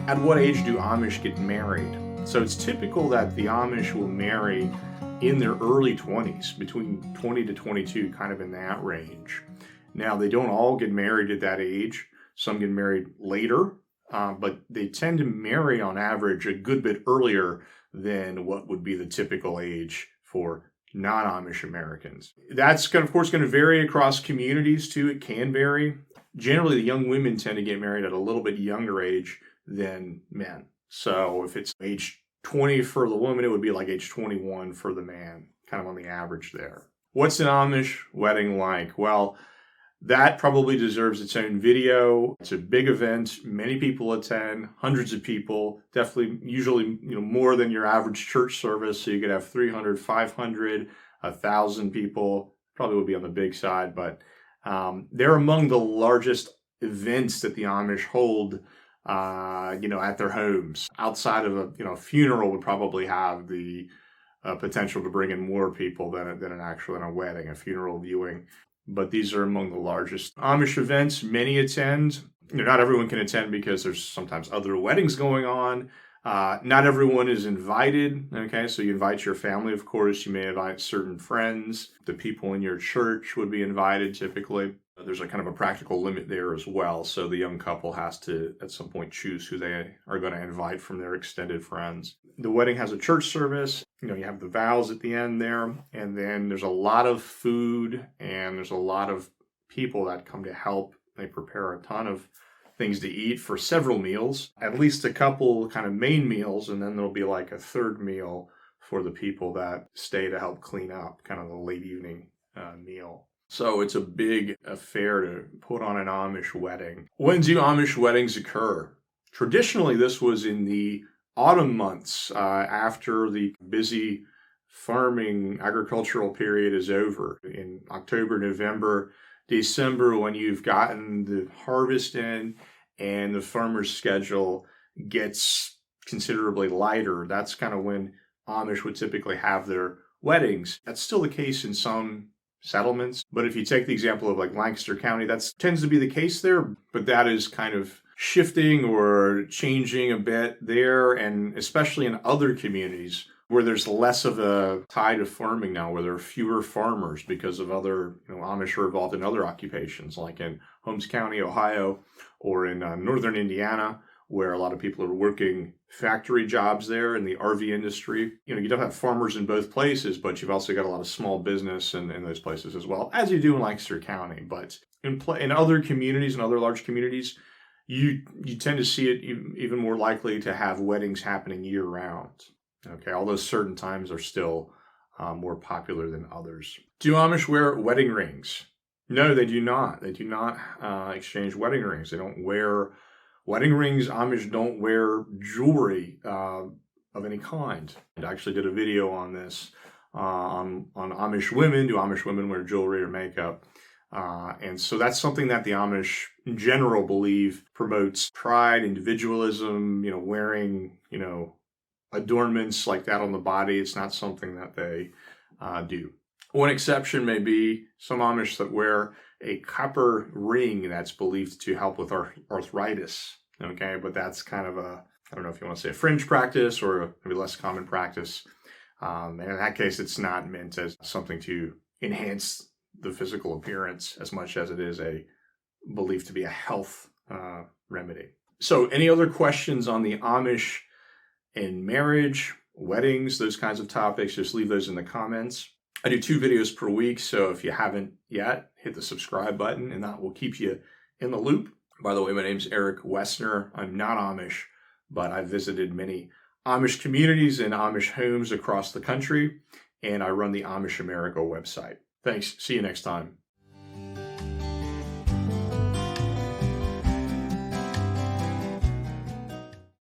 At what age do Amish get married? So it's typical that the Amish will marry in their early 20s, between 20 to 22, kind of in that range. Now, they don't all get married at that age. Some get married later, but they tend to marry on average a good bit earlier than what would be the typical age for non-Amish Americans. That's, of course, going to vary across communities too. It can vary. Generally, the young women tend to get married at a little bit younger age than men. So if it's age 20 for the woman, it would be like age 21 for the man, kind of on the average there. What's an Amish wedding like? Well, that probably deserves its own video. It's a big event. Many people attend, hundreds of people, definitely usually more than your average church service. So you could have 300, 500, 1,000 people. Probably would be on the big side, but they're among the largest events that the Amish hold at their homes. Outside of a funeral would probably have the potential to bring in more people than an actual wedding, a funeral viewing. But these are among the largest Amish events. Many attend. Not everyone can attend because there's sometimes other weddings going on. Not everyone is invited. Okay, so you invite your family, of course. You may invite certain friends. The people in your church would be invited typically. There's a kind of a practical limit there as well. So the young couple has to, at some point, choose who they are going to invite from their extended friends. The wedding has a church service. You have the vows at the end there. And then there's a lot of food and there's a lot of people that come to help. They prepare a ton of things to eat for several meals, at least a couple kind of main meals. And then there'll be like a third meal for the people that stay to help clean up, kind of the late evening meal. So it's a big affair to put on an Amish wedding. When do Amish weddings occur? Traditionally, this was in the autumn months after the busy farming agricultural period is over. In October, November, December, when you've gotten the harvest in and the farmer's schedule gets considerably lighter, that's kind of when Amish would typically have their weddings. That's still the case in some settlements. But if you take the example of like Lancaster County, that tends to be the case there, but that is kind of shifting or changing a bit there, and especially in other communities where there's less of a tide of farming now, where there are fewer farmers because of other, Amish are involved in other occupations, like in Holmes County, Ohio, or in northern Indiana, where a lot of people are working factory jobs there in the RV industry. You don't have farmers in both places, but you've also got a lot of small business in those places as well, as you do in Lancaster County. But in other communities and other large communities, you tend to see it even more likely to have weddings happening year round. Okay, although certain times are still more popular than others. Do Amish wear wedding rings? No, they do not. They do not exchange wedding rings. They don't wear wedding rings. Amish don't wear jewelry of any kind. I actually did a video on this on Amish women. Do Amish women wear jewelry or makeup? And so that's something that the Amish in general believe promotes pride, individualism, wearing, adornments like that on the body. It's not something that they do. One exception may be some Amish that wear a copper ring that's believed to help with arthritis. Okay, but that's kind of I don't know if you want to say a fringe practice or a maybe less common practice. And in that case, it's not meant as something to enhance the physical appearance as much as it is a believed to be a health remedy. So any other questions on the Amish and marriage, weddings, those kinds of topics, just leave those in the comments. I do 2 videos per week, so if you haven't yet, hit the subscribe button, and that will keep you in the loop. By the way, my name's Eric Wessner. I'm not Amish, but I've visited many Amish communities and Amish homes across the country, and I run the Amish America website. Thanks. See you next time.